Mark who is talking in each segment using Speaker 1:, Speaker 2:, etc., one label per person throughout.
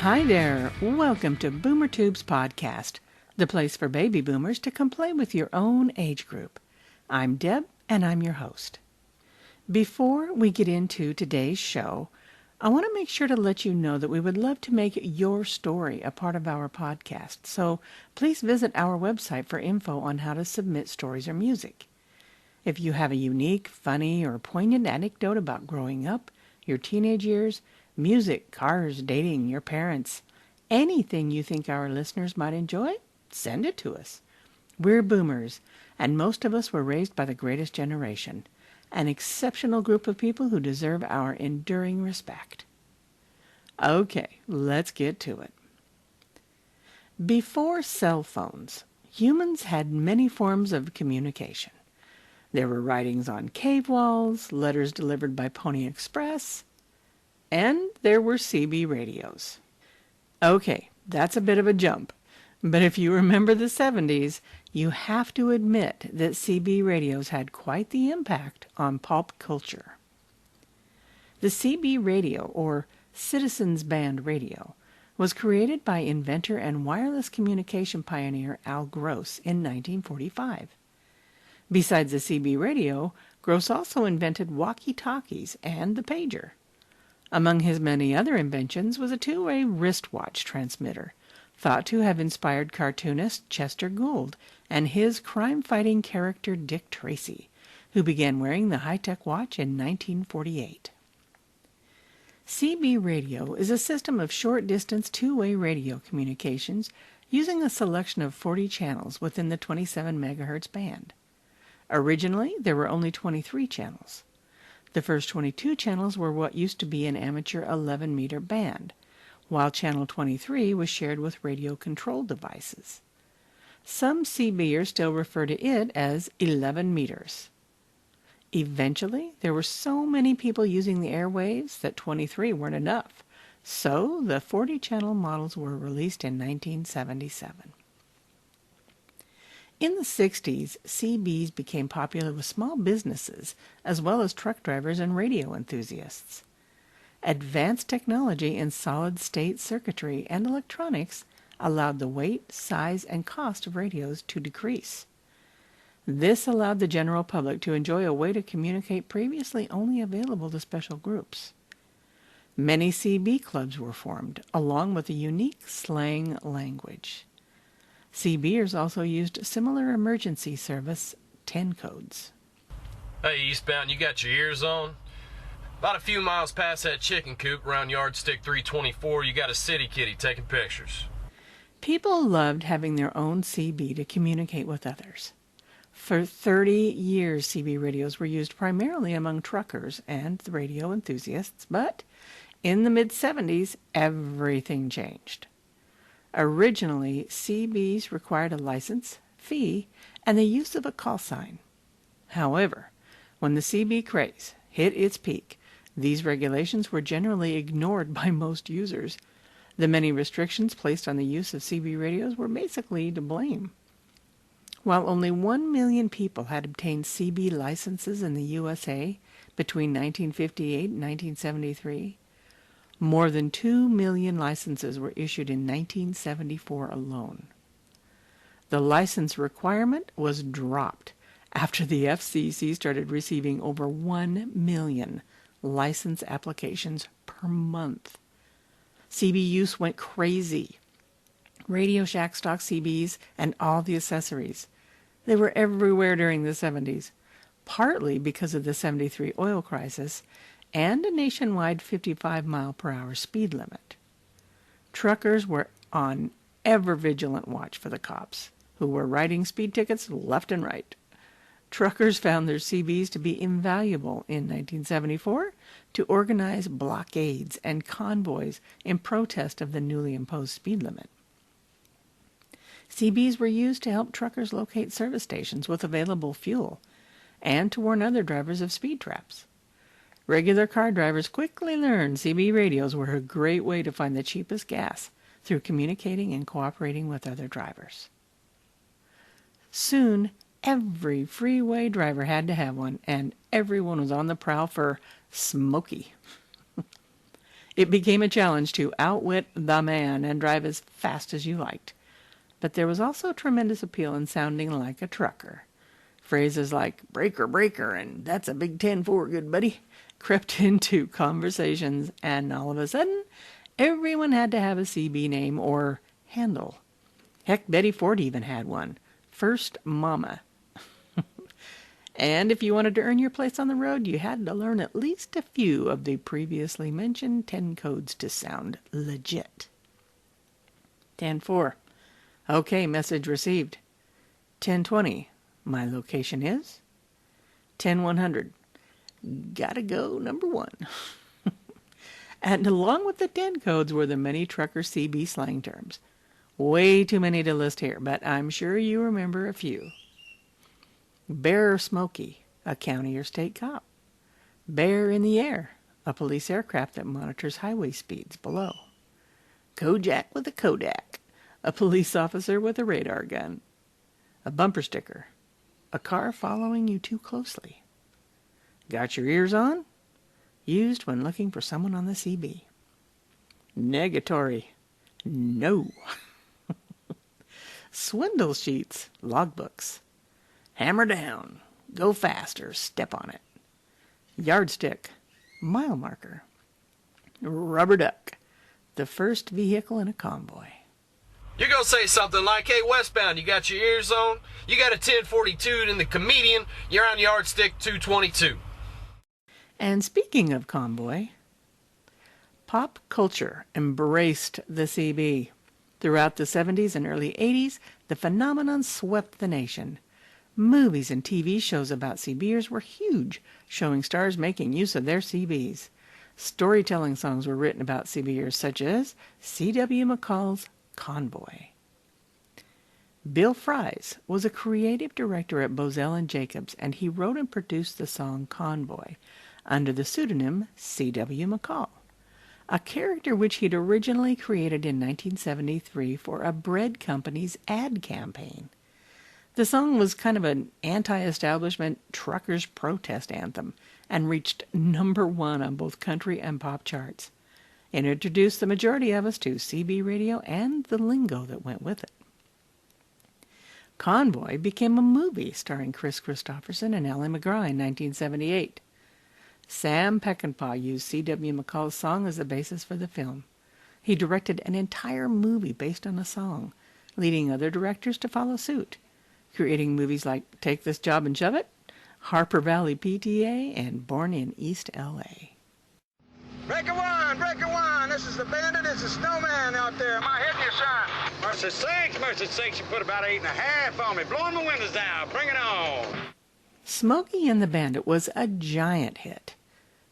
Speaker 1: Hi there, welcome to BoomerTube's podcast, the place for baby boomers to come play with your own age group. I'm Deb, and I'm your host. Before we get into today's show, I want to make sure to let you know that we would love to make your story a part of our podcast, so please visit our website for info on how to submit stories or music. If you have a unique, funny, or poignant anecdote about growing up, your teenage years, music, cars, dating, your parents, anything you think our listeners might enjoy, send it to us. We're boomers, and most of us were raised by the greatest generation, an exceptional group of people who deserve our enduring respect. Okay, let's get to it. Before cell phones, humans had many forms of communication. There were writings on cave walls, letters delivered by Pony Express, and there were CB radios. Okay, that's a bit of a jump, but if you remember the 70s, you have to admit that CB radios had quite the impact on pop culture. The CB radio, or Citizens Band Radio, was created by inventor and wireless communication pioneer Al Gross in 1945. Besides the CB radio, Gross also invented walkie-talkies and the pager. Among his many other inventions was a two-way wristwatch transmitter, thought to have inspired cartoonist Chester Gould and his crime-fighting character Dick Tracy, who began wearing the high-tech watch in 1948. CB radio is a system of short-distance two-way radio communications using a selection of 40 channels within the 27 megahertz band. Originally, there were only 23 channels. The first 22 channels were what used to be an amateur 11-meter band, while channel 23 was shared with radio control devices. Some CBers still refer to it as 11 meters. Eventually, there were so many people using the airwaves that 23 weren't enough, so the 40-channel models were released in 1977. In the 60s, CBs became popular with small businesses as well as truck drivers and radio enthusiasts. Advanced technology in solid-state circuitry and electronics allowed the weight, size, and cost of radios to decrease. This allowed the general public to enjoy a way to communicate previously only available to special groups. Many CB clubs were formed, along with a unique slang language. CBers also used similar emergency service 10 codes.
Speaker 2: Hey, eastbound, you got your ears on? About a few miles past that chicken coop around yardstick 324, you got a city kitty taking pictures.
Speaker 1: People loved having their own CB to communicate with others. For 30 years, CB radios were used primarily among truckers and the radio enthusiasts, but in the mid-70s, everything changed. Originally, CBs required a license, fee, and the use of a call sign. However, when the CB craze hit its peak, these regulations were generally ignored by most users. The many restrictions placed on the use of CB radios were basically to blame. While only 1 million people had obtained CB licenses in the USA between 1958 and 1973, more than 2 million licenses were issued in 1974 alone. The license requirement was dropped after the FCC started receiving over 1 million license applications per month. CB use went crazy. Radio Shack stocked CBs and all the accessories. They were everywhere during the 70s, partly because of the 73 oil crisis and a nationwide 55-mile-per-hour speed limit. Truckers were on ever-vigilant watch for the cops, who were writing speed tickets left and right. Truckers found their CBs to be invaluable in 1974 to organize blockades and convoys in protest of the newly imposed speed limit. CBs were used to help truckers locate service stations with available fuel and to warn other drivers of speed traps. Regular car drivers quickly learned CB radios were a great way to find the cheapest gas through communicating and cooperating with other drivers. Soon, every freeway driver had to have one, and everyone was on the prowl for Smokey. It became a challenge to outwit the man and drive as fast as you liked. But there was also tremendous appeal in sounding like a trucker. Phrases like breaker, breaker, and that's a big 10-4, good buddy, crept into conversations, and all of a sudden, everyone had to have a CB name or handle. Heck, Betty Ford even had one. First Mama. And if you wanted to earn your place on the road, you had to learn at least a few of the previously mentioned 10 codes to sound legit. 10-4. Okay, message received. 10-20. My location is 10-100. Gotta go, number 1. And along with the 10 codes were the many trucker CB slang terms. Way too many to list here, but I'm sure you remember a few. Bear or Smoky, a county or state cop. Bear in the air, a police aircraft that monitors highway speeds below. Kojak with a Kodak, a police officer with a radar gun. A bumper sticker, a car following you too closely. Got your ears on? Used when looking for someone on the CB. Negatory, no. Swindle sheets, logbooks. Hammer down, go faster, step on it. Yardstick, mile marker. Rubber duck, the first vehicle in a convoy.
Speaker 2: You're going to say something like, hey, westbound, you got your ears on? You got a 1042 in the comedian, you're on yardstick 222.
Speaker 1: And speaking of convoy, pop culture embraced the CB. Throughout the 70s and early 80s, the phenomenon swept the nation. Movies and TV shows about CBers were huge, showing stars making use of their CBs. Storytelling songs were written about CBers, such as C.W. McCall's Convoy. Bill Fries was a creative director at Bozell and Jacobs, and he wrote and produced the song Convoy under the pseudonym C.W. McCall, a character which he'd originally created in 1973 for a bread company's ad campaign. The song was kind of an anti-establishment truckers' protest anthem and reached number 1 on both country and pop charts. It introduced the majority of us to CB radio and the lingo that went with it. Convoy became a movie starring Chris Christopherson and Ally McGraw in 1978. Sam Peckinpah used C.W. McCall's song as the basis for the film. He directed an entire movie based on a song, leading other directors to follow suit, creating movies like Take This Job and Shove It, Harper Valley PTA, and Born in East L.A.
Speaker 3: Breaker one, this is the bandit, it's a snowman out there. Am I hitting you, son? Mercy sakes, you put about 8.5 on me. Blowing the windows down, bring it on.
Speaker 1: Smokey and the Bandit was a giant hit,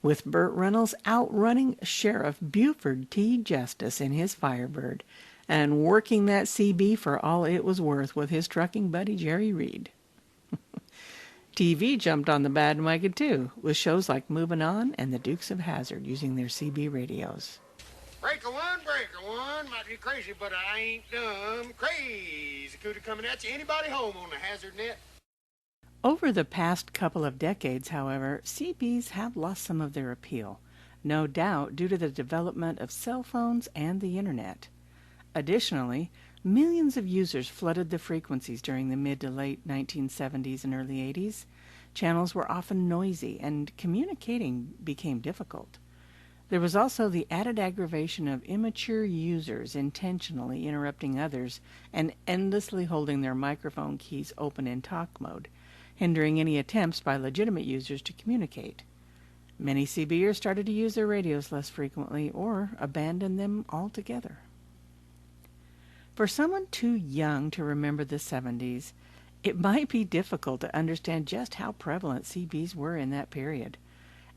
Speaker 1: with Burt Reynolds outrunning Sheriff Buford T. Justice in his Firebird and working that CB for all it was worth with his trucking buddy Jerry Reed. TV jumped on the bandwagon too, with shows like Moving On and the Dukes of Hazzard using their CB radios.
Speaker 3: Breaker one, might be crazy, but I ain't dumb. Crazy cootie coming at you. Anybody home on the hazard net?
Speaker 1: Over the past couple of decades, however, CBs have lost some of their appeal, no doubt due to the development of cell phones and the internet. Additionally, millions of users flooded the frequencies during the mid to late 1970s and early 80s. Channels were often noisy and communicating became difficult. There was also the added aggravation of immature users intentionally interrupting others and endlessly holding their microphone keys open in talk mode, hindering any attempts by legitimate users to communicate. Many CBers started to use their radios less frequently or abandoned them altogether. For someone too young to remember the 70s, it might be difficult to understand just how prevalent CBs were in that period,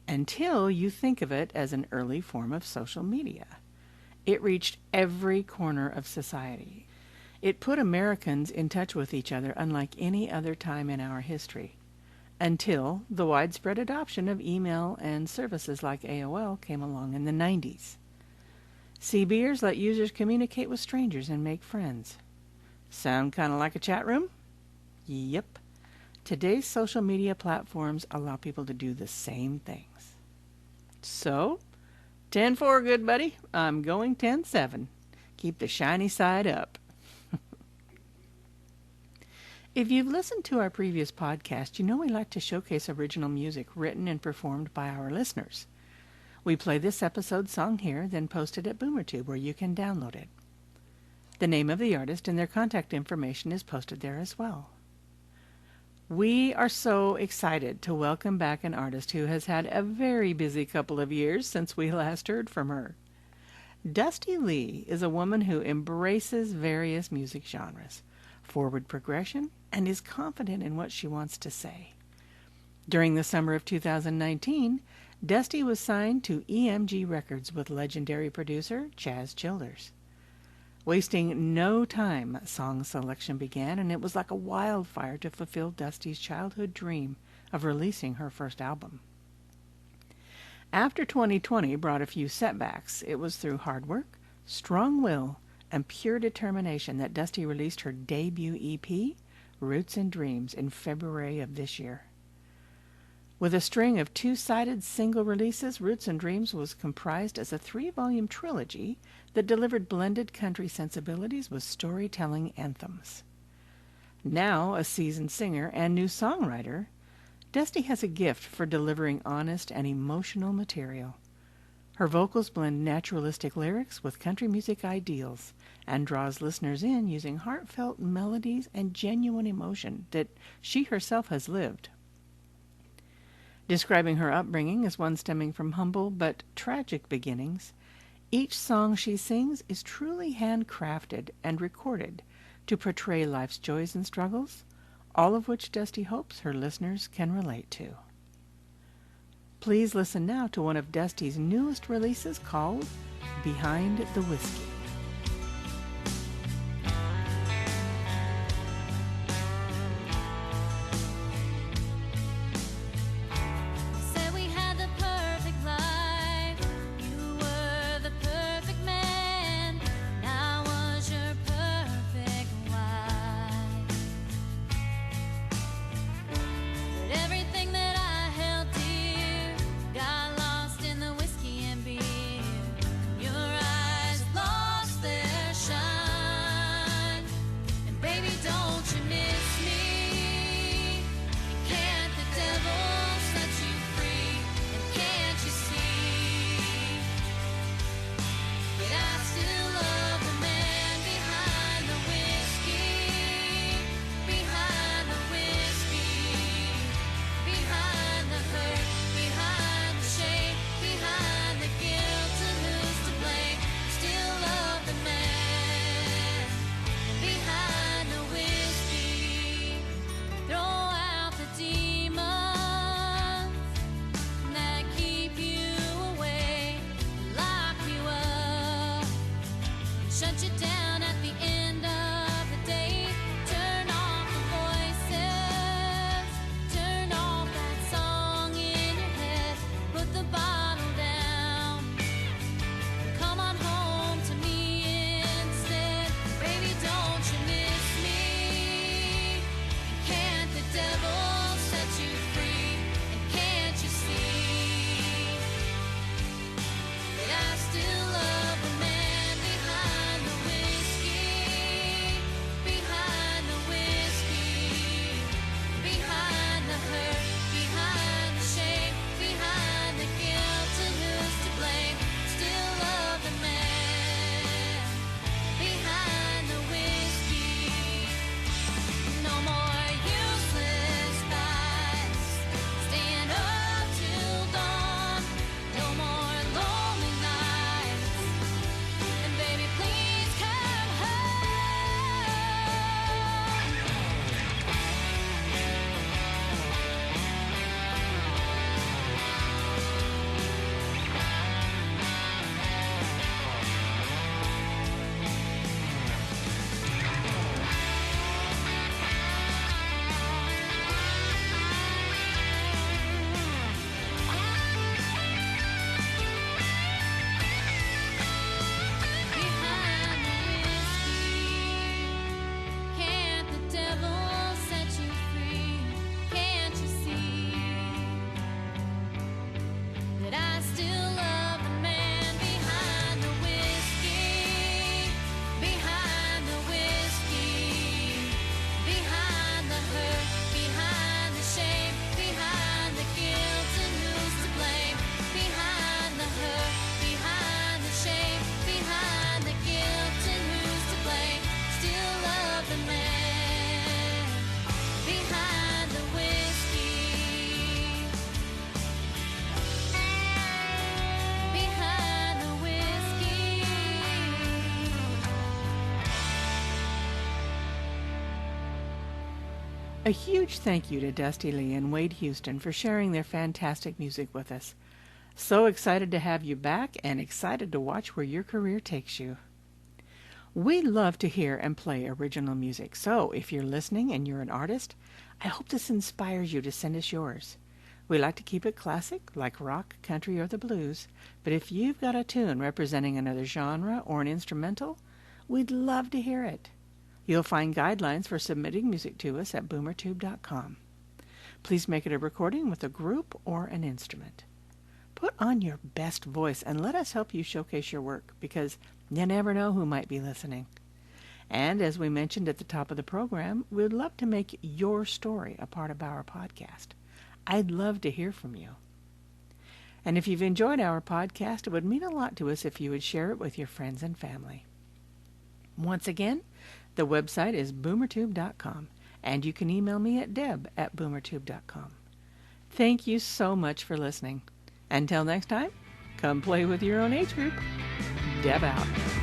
Speaker 1: until you think of it as an early form of social media. It reached every corner of society. It put Americans in touch with each other unlike any other time in our history, until the widespread adoption of email and services like AOL came along in the 90s. CBers let users communicate with strangers and make friends. Sound kind of like a chat room? Yep. Today's social media platforms allow people to do the same things. So, 10-4, good buddy. I'm going 10-7. Keep the shiny side up. If you've listened to our previous podcast, you know we like to showcase original music written and performed by our listeners. We play this episode's song here, then post it at BoomerTube where you can download it. The name of the artist and their contact information is posted there as well. We are so excited to welcome back an artist who has had a very busy couple of years since we last heard from her. Dusty Lee is a woman who embraces various music genres, forward progression, and is confident in what she wants to say. During the summer of 2019, Dusty was signed to EMG Records with legendary producer Chaz Childers. Wasting no time, song selection began, and it was like a wildfire to fulfill Dusty's childhood dream of releasing her first album. After 2020 brought a few setbacks, it was through hard work, strong will, and pure determination that Dusty released her debut EP, Roots and Dreams, in February of this year. With a string of two-sided single releases, Roots and Dreams was comprised as a 3-volume trilogy that delivered blended country sensibilities with storytelling anthems. Now a seasoned singer and new songwriter, Dusty has a gift for delivering honest and emotional material. Her vocals blend naturalistic lyrics with country music ideals and draws listeners in using heartfelt melodies and genuine emotion that she herself has lived. Describing her upbringing as one stemming from humble but tragic beginnings, each song she sings is truly handcrafted and recorded to portray life's joys and struggles, all of which Dusty hopes her listeners can relate to. Please listen now to one of Dusty's newest releases called Behind the Whiskey.
Speaker 4: Got lost in the whiskey and beer. Your eyes lost.
Speaker 1: A huge thank you to Dusty Lee and Wade Houston for sharing their fantastic music with us. So excited to have you back and excited to watch where your career takes you. We love to hear and play original music, so if you're listening and you're an artist, I hope this inspires you to send us yours. We like to keep it classic, like rock, country, or the blues, but if you've got a tune representing another genre or an instrumental, we'd love to hear it. You'll find guidelines for submitting music to us at BoomerTube.com. Please make it a recording with a group or an instrument. Put on your best voice and let us help you showcase your work, because you never know who might be listening. And as we mentioned at the top of the program, we'd love to make your story a part of our podcast. I'd love to hear from you. And if you've enjoyed our podcast, it would mean a lot to us if you would share it with your friends and family. Once again, the website is BoomerTube.com, and you can email me at deb@BoomerTube.com. Thank you so much for listening. Until next time, come play with your own age group. Deb out.